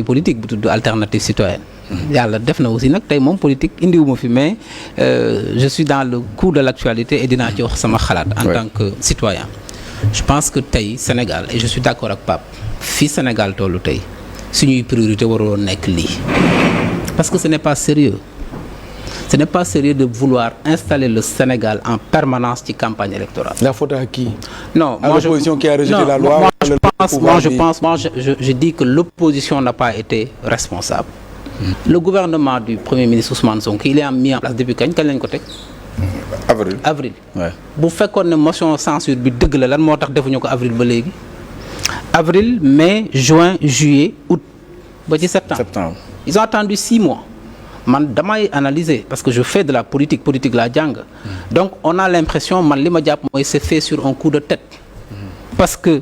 politique bu tudd alternative citoyenne. yàlla def na aussi nag tey moom politique indiwuma fi mais je suis dans le coup de l'actualité et dinaa ci wax sama xalaat en tant que citoyen. je pense que tey Sénégal et je suis d'accord ak Pape fii Sénégal tollu tey suñuy priorité waroon nekk lii parce que ce n'est pas sérieux. Ce n'est pas sérieux de vouloir installer le Sénégal en permanence ci campagne électorale. La faute à qui? Non, à l'opposition qui a rejeté la loi. Je dis que l'opposition n'a pas été responsable. Le gouvernement du Premier ministre Ousmane Sonko, il est mis en place depuis kañ lañ ko teg? Avril. bu fekkoon ne motion censure bi dëgg la lan moo tax defuñu ko avril ba léegi? Avril, mai, juin, juillet, août ba ci septembre. Ils ont attendu 6 mois. man damay analyser parce que je fais de la politique laa jàng donc on a l'impression man li ma jàpp mooy c'est fait sur un coup de tête parce que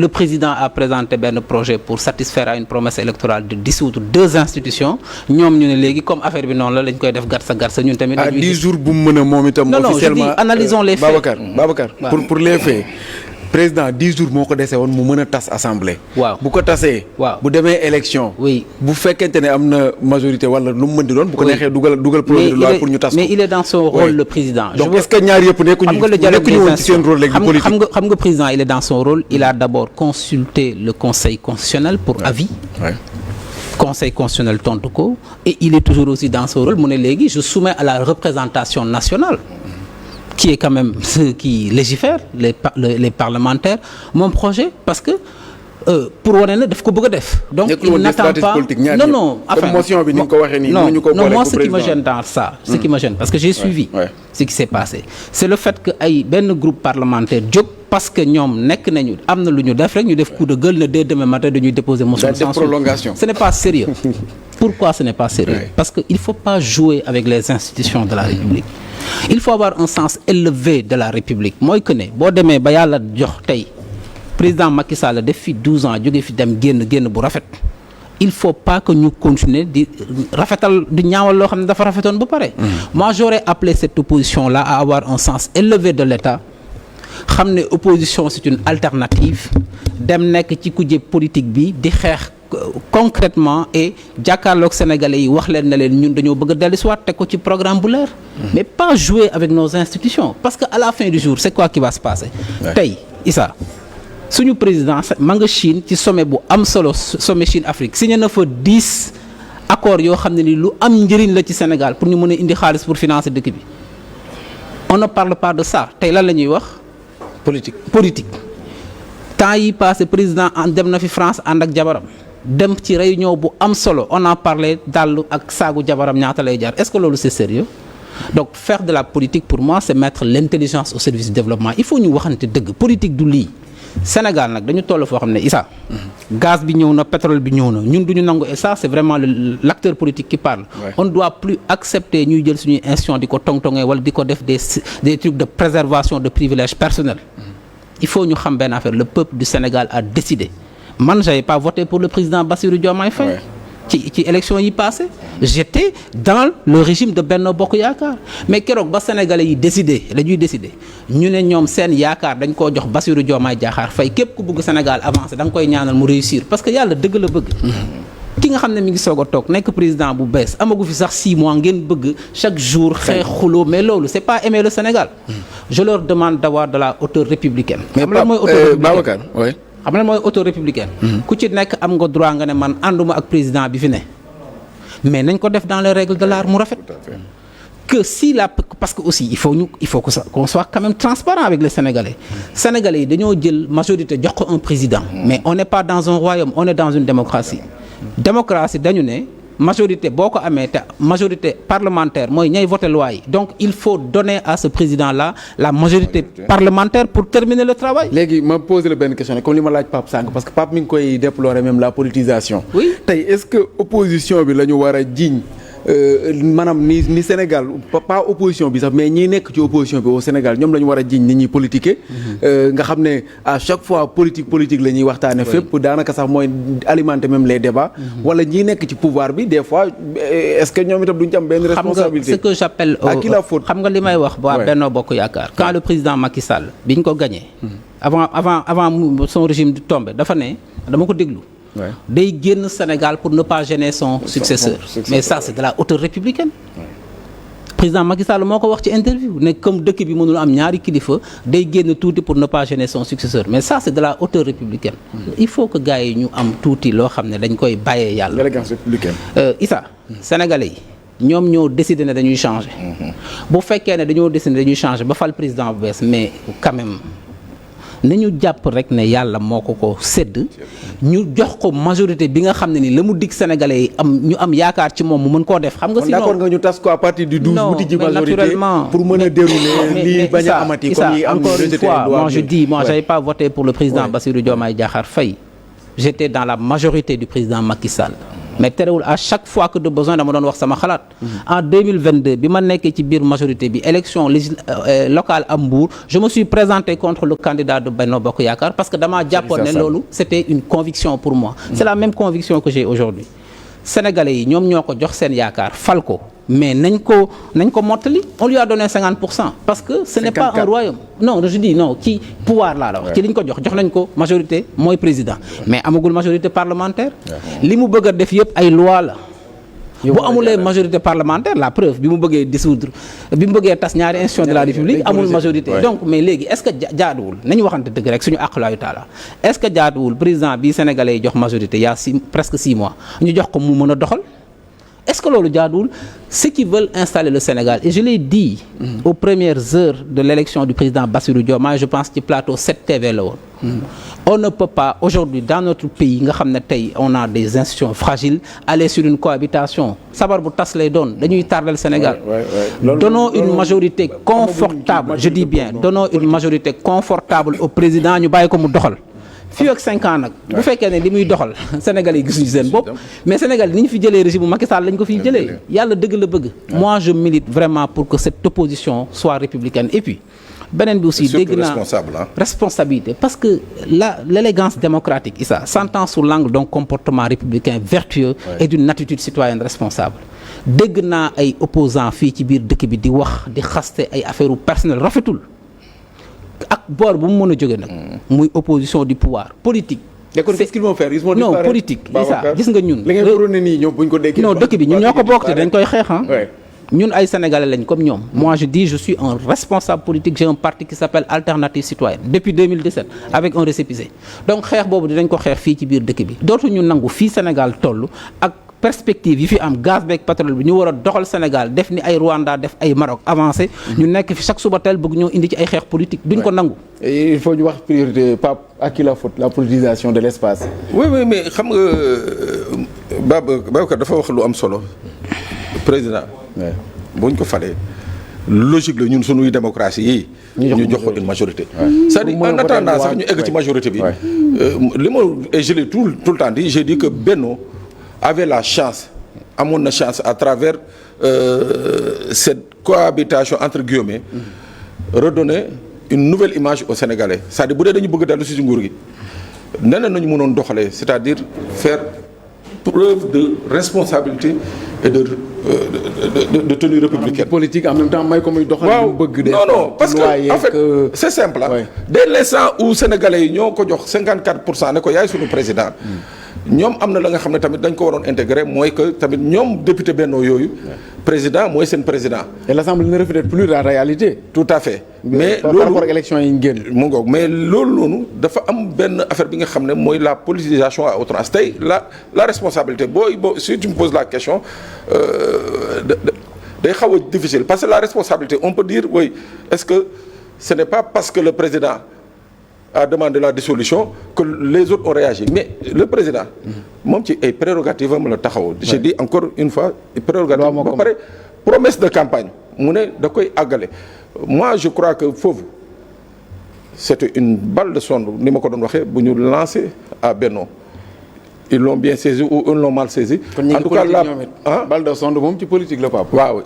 le président a présenté benn projet pour satisfaire à une promesse électorale de dissoudre 2 institutions ñoom ñu ne léegi comme affaire bi noonu la lañ koy def garsa ñun tamit. à 10 jours bu mu mën a moom itam. officiellement non je dis analysons les faits. Babacar pour les faits. président 10 jours moo ko dese woon mu mën a tas assemblée. waaw bu ko tasee. waaw bu demee élection. oui bu fekkente ne am na majorité wala lu mu mën di doon. bu ko neexee dugal projet de loi pour ñu tas ko. mais il est dans son rôle le président. donc est-ce que ñaar yëpp nekkuñu woon ci seen rôle léegi politique. xam nga président il est dans son rôle il a d'abord consulté le conseil constitutionnel pour avis. conseil constitutionnel tontu ko et il est toujours aussi dans son rôle mu ne léegi je soumets à la représentation nationale. qui est quand même ceux qui légifèrent les parlementaires mon projet parce que pour wane ne daf ko bëgg a def. donc il n'attend pas non enfin motion bi ni nga ko waxee nii mënuñu ko non moi ce qui me gêne dans ça. ce qui me gêne parce que j'ai suivi. ce qui s'est passé c'est le fait que ay benn groupe parlementaire jóg parce que ñoom nekk nañu am na lu ñu def rek ñu def coup de gueule ne dès demain matin dañuy déposer motion de censure. Ce n'est pas sérieux. Pourquoi ce n'est pas sérieux? Parce que il faut pas jouer avec les institutions de la République. Il faut avoir un sens élevé de la République mooy que ne boo demee ba yàlla jox tey président Macky Sall def fi 12 ans jóge fi dem génn bu rafet il faut pas que ñu continuer di rafetal di ñaawal loo xam ne dafa rafetoon ba pare. Moi j'aurais appelé cette opposition là à avoir un sens élevé de l'État xam ne opposition c'est une alternative dem nekk ci kujje politique bi di xeex concrètement et jàkkaarloog sénégalais yi wax leen ne leen ñun dañoo bëgg a dellusiwaat teg ko ci programme bu leer. mais pas jouer avec nos institutions parce que à la fin du jour c'est quoi qui va se passer. tey Issa suñu président ma nga Chine ci sommet bu am solo sommet Chine Afrique signé na fa 10 accords yoo xam ne ni lu am njëriñ la ci Sénégal pour ñu mën a indi xaalis pour financer dëkk bi on ne parle pas de ça tey lan la ñuy wax. politique temps yi passé président dem na fi France ànd ak jabaram. dem ci réunion bu am solo on a parlé dàll ak saagu jabaram ñaata lay jar est-ce que loolu c'est sérieux donc faire de la politique pour moi c'est mettre l'intelligence au service du développement il faut ñu waxante dëgg politique du lii Sénégal nag dañu toll foo xam ne Issa gaz bi ñëw na pétrole bi ñëw na ñun duñu nangu et ça c'est vraiment l'acteur politique qui parle on ne doit plus accepter ñuy jël suñuy institution di ko tong-tongee wala di ko def des trucs de préservation de privilèges personnels il faut ñu xam benn affaire le peuple du Sénégal a décidé man j'avais pas voté pour le président Bassirou Diomaye Faye ci élection yi passé j'étais dans le régime de Benno Bokk Yaakaar mais keroog ba sénégalais yi dañuy décider ñu ne ñoom seen yaakaar dañ koo jox Bassirou Diomaye Diakhar Faye képp ku bëgg Sénégal avancer da nga koy ñaanal mu réussir parce que yàlla dëgg la bëgg ki nga xam ne mi ngi soog a toog nekk président bu bees amagu fi sax 6 mois ngeen bëgg chaque jour xeex xuloo mais loolu c'est pas aimer le Sénégal je leur demande d'avoir de la hauteur républicaine xam nga mooy hauteur républicaine xam nga mooy auto républicaine ku ci nekk am nga droit nga ne man ànduma ak président bi fi ne mais nañ ko def dans les règles de l'art mu rafet que si la parce que aussi il faut que ça qu'on soit quand même transparent avec les Sénégalais yi dañoo jël majorité jox ko un président mais on n'est pas dans un royaume on est dans une démocratie dañu ne majorité boo ko amee te majorité parlementaire mooy ñay voter loi yi donc il faut donner à ce président-là la majorité parlementaire pour terminer le travail. léegi ma poser la benn question comme li ma laaj Pape Sànq parce que Pape mi ngi koy déplorer même la politisation. oui tey est-ce que opposition bi la ñu war a jiiñ maanaam ni Sénégal pas opposition bi sax mais ñi nekk ci opposition bi au Sénégal ñoom la ñu war a jiiñ ni ñuy politiquer. nga xam ne à chaque fois politique la ñuy waxtaane fépp daanaka sax mooy alimenter même les débats. wala ñi nekk ci pouvoir bi des fois est-ce que ñoom itam duñ ci am benn responsabilité. xam nga ce que j'appelle à qui la faute. xam nga li may wax waa Benno Bokk Yaakaar quand le président Macky Sall biñ ko gagné. avant son régime di tombé dafa ne dama ko déglu day génn Sénégal pour ne pas gêner son successeur. Mais ça c'est de la hauteur républicaine. Président Macky Sall moo ko wax ci interview ne comme dëkk bi mënul am ñaari kilifa day génn tuuti pour ne pas gêner son successeur mais ça c'est de la hauteur républicaine. Il faut que gars yi ñu am tuuti loo xam ne dañ koy bàyyee yàlla. L'élégance républicaine. Issa Sénégalais yi ñoom ñoo décidé ne dañuy changer. bu fekkee ne dañoo décidé ne dañuy changer ba fal président bu bees mais quand même nañu jàpp rek ne yàlla moo ko sédd ñu jox ko majorité bi nga xam ne ni la mu dig sénégalais yi ñu am yaakaar ci moom mu mën koo def. xam nga sinon d'accord nga ñu tas ko à partir du 12 wuti ji majorité pour mën a dérouler lii bañ a amati comme yi am encore une fois moi je dis j'avais pas voté pour le président Bassirou Diomaye Diakhar Faye j'étais dans la majorité du président Macky Sall. mais terewul à chaque fois que de besoin dama doon wax sama xalaat. en 2022 bi ma nekkee ci biir majorité bi élection locale am Mbour je me suis présenté contre le candidat de Benno Bokk Yaakaar parce que damaa jàppoon ne loolu c'était une conviction pour moi. c'est la même conviction que j'ai aujourd'hui Sénégalais yi ñoom ñoo ko jox seen yaakaar fal ko mais nañ ko mottali on lui a donné 50% parce que ce n'est pas un royaume non je dis non ci pouvoir laa la wax ci liñ ko jox nañ ko majorité mooy président mais amagul majorité parlementaire li mu bëgg a def yëpp ay loi la bu amulee majorité parlementaire la preuve bi mu bëggee tas ñaari institution de la République amul majorité donc mais léegi est-ce que jaaduwul nañu waxante dëgg rek suñu àqulaayu taala est-ce que jaaduwul président bi sénégalais yi jox majorité il y a presque 6 mois ñu jox ko mu mën a doxal est-ce que loolu jaaduwul ceux qui veulent installer le Sénégal et je l'ai dit aux premières heures de l'élection du président Bassirou Diomaye je pense ci plateau 7TV la woon on ne peut pas aujourd'hui dans notre pays nga xam ne tey on a des institutions fragiles aller sur une cohabitation sabar bu tas lay doon dañuy tardel Sénégal donnons une majorité confortable je dis bien donnons une majorité confortable au président ñu bàyyi ko mu doxal fii ak 5 ans nag bu fekkee ne li muy doxal Sénégal yi gisuñu seen bopp mais Sénégal ni ñu fi jëlee régime bu Macky Sall lañ ko fiy jëlee yàlla dëgg la bëgg moi je milite vraiment pour que cette opposition soit républicaine et puis beneen bi aussi dégg naa responsabilité parce que l'élégance démocratique Issa s'entend sous l'angle d'un comportement républicain vertueux et d'une attitude citoyenne responsable dégg naa ay opposants fii ci biir dëkk bi di wax di xaste ay affaires personnelles rafetul ak boor bu mu mën a jóge nag muy opposition du pouvoir politique qu'est-ce qu'ils vont faire ils vont non politique Issa gis nga ñun non dëkk bi ñun ñoo ko bokk te dañ koy xeex ñun ay sénégalais lañ comme ñoom moi je dis je suis un responsable politique j'ai un parti qui s'appelle Alternative Citoyenne depuis 2017 avec un récépissé donc xeex boobu dinañ ko xeex fii ci biir dëkk bi dootuñu nangu fii Sénégal toll ak perspective yi fi am gaz beeg pétrole bi ñu war a doxal Sénégal def ni ay Rwanda def ay Maroc avancé ñu nekk fi chaque suba teel bëgg ñoo indi ci ay xeex politique duñ ko nangu. il faut ñu wax priorité Pape à qui la faute la politisation de l'espace. oui mais xam nga Babacar dafa wax lu am solo président. buñ ko falee logique la ñun suñuy démocratie yi ñu jox ko une majorité. c'est-à-dire en attendant sax ñu egg ci majorité bi. li ma et je l'ai tout le temps dit j'ai dit que Benno avait la chance amoon na chance à travers cette cohabitation entre guillemets redonner une nouvelle image aux Sénégalais c'est-à-dire bu dee dañu bëgg dellu ci nguur gi neneen nañu mënoon doxalee c'est-à-dire faire preuve de responsabilité et de tenue républicaine. politique en même temps may ko muy doxal. waaw non parce que en fait c'est simple dès l'instant où Sénégalais yi ñoo ko jox 54% ne ko yaay suñu président. ñoom am na la nga xam ne tamit dañ ko waroon intégrer mooy que tamit ñoom député Benno yooyu président mooy seen président. et l'Assemblée ne reflète plus la réalité. tout à fait. mais par rapport ak élection yi ñu génn. mu ngoog mais loolu noonu dafa am benn affaire bi nga xam ne mooy la politisation à outrance tey la responsabilité boo si tu me poses la question day xaw a difficile parce que la responsabilité on peut dire oui est-ce que ce n'est pas parce que le président a demandé la dissolution que les autres ont réagi mais le président moom ci ay prérogatives am la taxaw je dis encore une fois prérogative ba pare promesse de campagne mu ne da koy àggale moi je crois que foofu c'était une balle de sonde ni ma ko doon waxee bu ñu lancé à Benno ils l'ont bien saisi ou ils l'ont mal saisi en tout cas la balle de sonde moom ci politique la Pape. waaw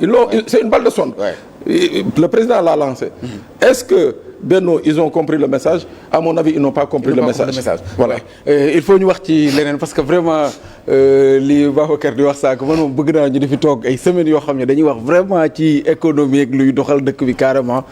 c'est une balle de sonde le président l'a lancé est-ce que Benno ils ont compris le message à mon avis ils n'ont pas compris le message. Voilà il faut ñu wax ci leneen parce que vraiment li Babacar di wax sànq man moom bëgg naa ñu di fi toog ay semaines yoo xam ne dañuy wax vraiment ci économie ak luy doxal dëkk bi carrément.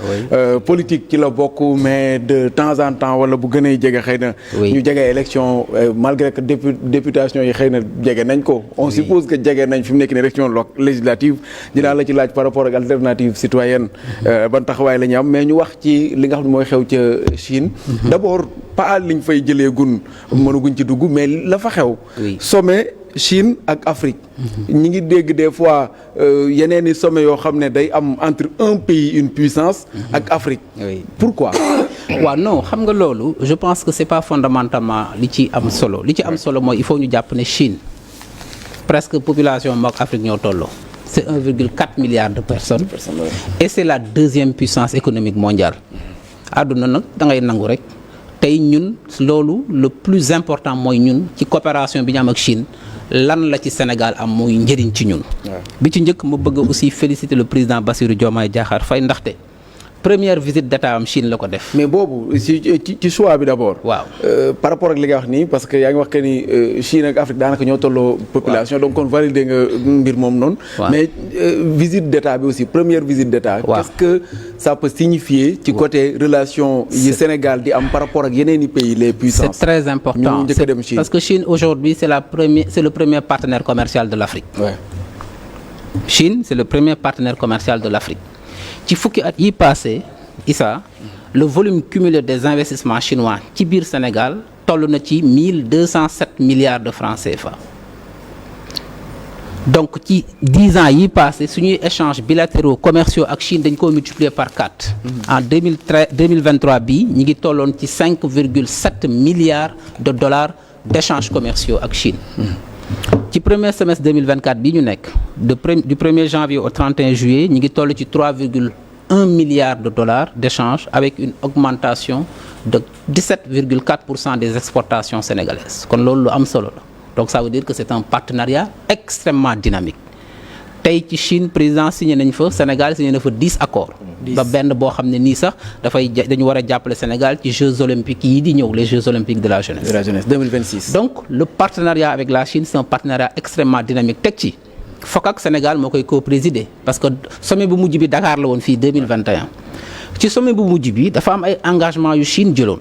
Politique ci la bokk mais de temps en temps wala bu gënee jege xëy na. ñu jege élection malgré que députation yi xëy na jege nañ ko. on suppose que jege nañ fi mu nekk ni élection législative dinaa la ci laaj par rapport ak alternative citoyenne ban taxawaay la ñu am mais ñu wax ci li nga xam ne mooy xew ca Chine. d'abord pas liñ fay jëlee gun mënaguñ ci dugg mais la fa xew. sommet Chine ak Afrique. ñi ngi dégg des fois yeneen i sommet yoo xam ne day am entre un pays une puissance ak Afrique. Pourquoi? waaw non xam nga loolu je pense que c'est pas fondamentalement li ci am solo li ci am solo mooy il faut ñu jàpp ne Chine presque population mook Afrique ñoo tolloo. c'est 1,4 milliard de personnes. Et c'est la deuxième puissance économique mondiale. àdduna nag da ngay nangu rek tey ñun loolu le plus important mooy ñun ci coopération bi ñu am ak Chine lan la ci Sénégal am mooy njëriñ ci ñun. bi ci njëkk ma bëgg aussi féliciter le président Bassirou Diomaye Diakhar Faye ndaxte première visite d'état am Chine la ko def. mais boobu ci choix bi d'abord. waaw par rapport ak li nga wax nii parce que yaa ngi wax que ni Chine ak Afrique daanaka ñoo tolloo population. donc kon validé nga mbir moom noonu. mais visite d'état bi aussi première visite d'état. qu'est-ce que ça peut signifier ci côté relation yi Sénégal di am par rapport ak yeneen i pays les puissances. c'est très important parce que Chine aujourd'hui c'est le premier partenaire commercial de l'Afrique. Chine c'est le premier partenaire commercial de l'Afrique. ci fukki at yi passé Issa le volume cumulé des investissements chinois ci biir Sénégal toll na ci 1207 milliards de francs CFA. donc ci 10 ans yi passé suñuy échanges bilatéraux commerciaux ak Chine dañ ko multiplier par 4. en 2023 bii ñi ngi tolloon ci 5,7 milliards de dollars d'échanges commerciaux ak Chine. ci premier semestre 2024 bii ñu nekk du 1er janvier au 31 juillet ñi ngi toll ci 3,1 milliards de dollars d'échanges avec une augmentation de 17,4% des exportations sénégalaises kon loolu lu am solo la donc ça veut dire que c'est un partenariat extrêmement dynamique tey ci Chine président signé nañ fa Sénégal signé na fa 10 accords ba benn boo xam ne nii sax dañu war a jàppale Sénégal ci Jeux olympiques yi di ñëw les Jeux olympiques de la jeunesse 2026. donc le partenariat avec la Chine c'est un partenariat extrêmement dynamique teg ci FOCAC Sénégal moo koy co-présider parce que sommet bu mujj bi Dakar la woon fii 2021 ci sommet bu mujj bi dafa am ay engagement yu Chine jëloon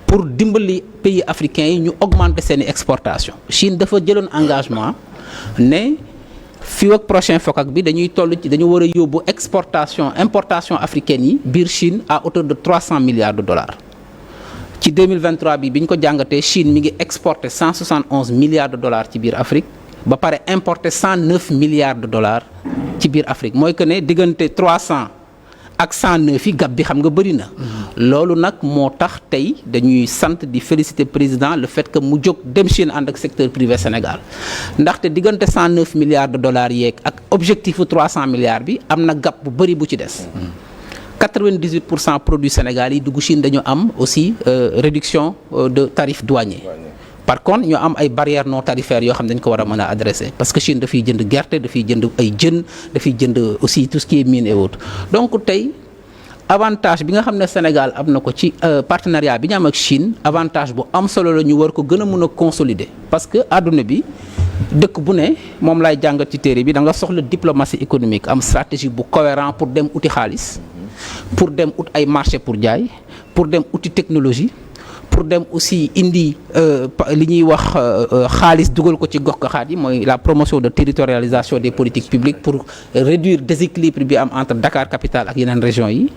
pour dimbali pays africains yi ñu augmenter seeni exportation Chine dafa jëloon engagement ne fii ak prochain FOCAC bi dañuy toll ci dañu war a yóbbu importation africaine yi biir Chine à hauteur de 300 milliards de dollars ci 2023 bi ñu ko jàngatee Chine mi ngi exporter 171 milliards de dollars ci biir Afrique ba pare importer 109 milliards de dollars ci biir Afrique mooy que ne diggante 300 ak 109 yi gab bi xam nga bëri na. loolu nag moo tax tey dañuy sant di féliciter président le fait que mu jóg dem Chine ànd ak secteur privé Sénégal ndaxte diggante 109 milliards de dollars yeeg ak objectifu 300 milliards bi am na gab bu bëri bu ci des. 98% produits Sénégal yi dugg Chine dañu am aussi réduction de tarifs douaniers. par contre ñu am ay barrières non tarifaires yoo xam ne dañ ko war a mën a adresser parce que Chine dafay jënd gerte dafay jënd ay jën dafay jënd aussi tout ce qui est mine et autres donc tey avantage bi nga xam ne Sénégal am na ko ci partenariat bi ñu am ak Chine avantage bu am solo la ñu war ko gën a mën a consolider parce que àdduna bi dëkk bu ne moom lay jàngat ci téere bi da nga soxla diplomatie économique am stratégie bu cohérent pour dem uti xaalis pour dem ut ay marché pour jaay pour dem uti technologie pour dem aussi indi li ñuy wax xaalis dugal ko ci gox-goxaat yi mooy la promotion de territorialisation des politiques publiques pour réduire déséquilibre bi am entre Dakar capitale ak yeneen régions yi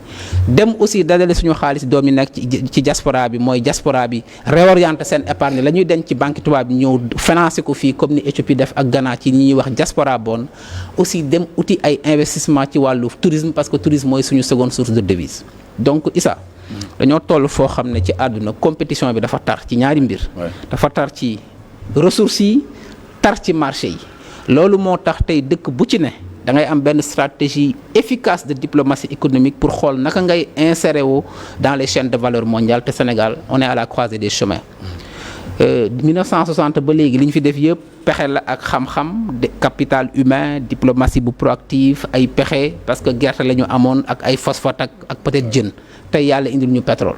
dem aussi dajale suñu xaalis doom yi nekk ci diaspora bi mooy diaspora bi réorienter seen épargne la ñuy denc ci banque tubaab bi ñëw financer ko fii comme ni Éthiopie def ak Ghana ci ñi ñuy wax diaspora bond aussi dem uti ay investissement ci wàllu tourisme parce que tourisme mooy suñu seconde source de devise donc Issa dañoo toll foo xam ne ci àdduna compétition bi dafa tar ci ñaari mbir. dafa tar ci ressources yi tar ci marché yi loolu moo tax tey dëkk bu ci ne da ngay am benn stratégie efficace de diplomatie économique pour xool naka ngay insérer wu dans les chaînes de valeur mondiale te Sénégal on est à la croisée des chemins. 1960 ba léegi li ñu fi def yëpp pexe la ak xam-xam de capital humain diplomatie bu proactive ay pexe parce que gerte la ñu amoon ak ay phosphate ak peut-être jën tey yàlla indil ñu pétrole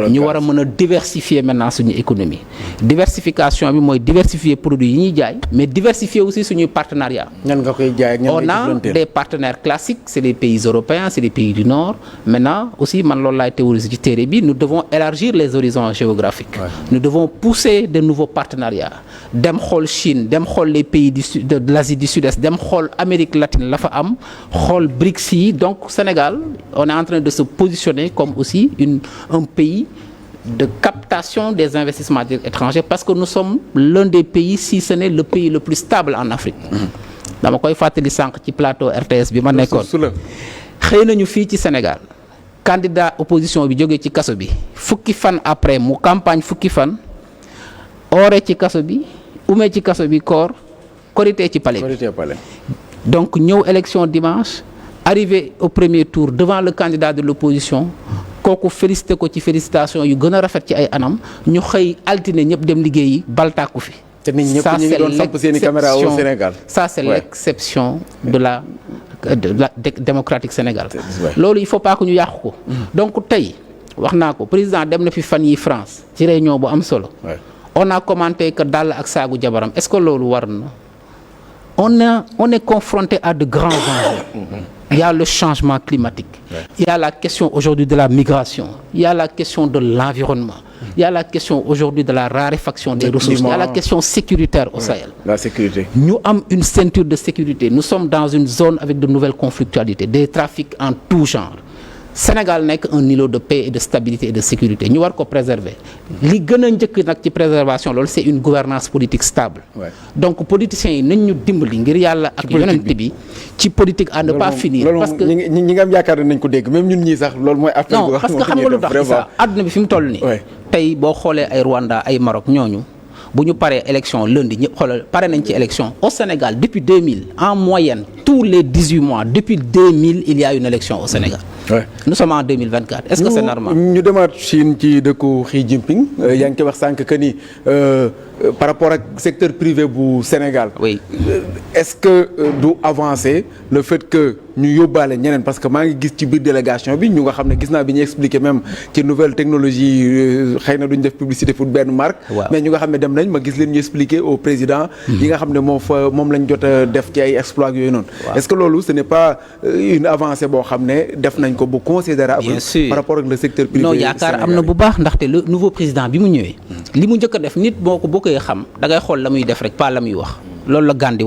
ñu war a mën a diversifier maintenant suñu économie. Diversification bi mooy diversifier produits yi ñuy jaay mais diversifier aussi suñuy partenariat. ñan nga koy jaay ak ñan on a des partenaires classiques c'est les pays européens c'est les pays du Nord maintenant aussi man loolu laay théoriser ci téere bi nous devons élargir les horizons géographiques. Nous devons pousser de nouveaux partenariats dem xool Chine dem xool les pays de l'Asie du Sud-Est dem xool Amérique latine la fa am xool BRICS yi donc Sénégal on est en train de se positionner comme aussi un pays de captation des investissements étrangers parce que nous sommes l'un des pays si ce n'est le pays le plus stable en Afrique. dama koy fàttali sànq ci plateau RTS bi ma nekkoon xëy nañu fii ci Sénégal candidat opposition bi jógee ci kaso bi fukki fan après mu campagne fukki fan oore ci kaso bi umee ci kaso bi koor korité ci palais bi donc ñëw élection dimanche arrivé au premier tour devant le candidat de l'opposition kooku félicité ko ci félicitation yu gën a rafet ci ay anam ñu xëy altine ñëpp dem liggéeyi baltaaku fi. te nit ñëpp ñu ngi doon samp seeni caméra au Sénégal. Ça c'est l'exception de la démocratique Sénégal. loolu il faut pas que ñu yàqu ko. donc tey wax naa ko président dem na fi fan yi France ci réunion bu am solo. on a commenté que dàll ak saagu jabaram est-ce que loolu war na. on est confronté à de grands enjeux. Il y a le changement climatique. Il y a la question aujourd'hui de la migration. Il y a la question de l'environnement. Il y a la question aujourd'hui de la raréfaction des ressources. Il y a la question sécuritaire au Sahel. La sécurité. Nous avons une ceinture de sécurité. Nous sommes dans une zone avec de nouvelles conflictualités, des trafics en tout genre. Sénégal nekk un îlot de paix et de stabilité et de sécurité ñu war ko préserver li gën a njëkk nag ci préservation loolu c'est une gouvernance politique stable. donc politiciens yi nañ ñu dimbali ngir yàlla ak yonent bi ci politique à ne pas finir. parce que ñi nga am yaakaar nañ ko dégg même ñun ñii sax loolu mooy. affaire non parce que xam nga lu tax sax àdduna bi fi mu toll nii. tey boo xoolee ay Rwanda ay Maroc ñooñu bu ñu paree élection lundi ñëpp xoolal pare nañ ci élection au Sénégal depuis 2000 en moyenne tous les 18 mois depuis 2000 il y a une élection au Sénégal. Nous sommes en 2024 est-ce que c'est normal. ñu demaat Chine ci dëkku Xi Jinping yaa ngi koy wax sànq que ni par rapport ak secteur privé bu Sénégal. oui est-ce que du avancer le fait que ñu yóbbaale ñeneen parce que maa ngi gis ci biir délégation bi ñu nga xam ne gis naa bi ñu expliqué même ci nouvelle technologie xëy na duñ def publicité pour benn marque. mais ñu nga xam ne dem nañ ma gis leen ñu expliquer au président. yi nga xam ne moom lañ jot a def ci ay exploits yooyu noonu. est-ce que loolu ce n'est pas une avancée boo xam ne def nañ ko bu considérable. bien sûr par rapport ak le secteur privé. non yaakaar am na bu baax ndaxte le nouveau président bi mu ñëwee. li mu njëkk a def nit boo ko bëggee xam da ngay xool la muy def rek pas la muy wax loolu la Gandhi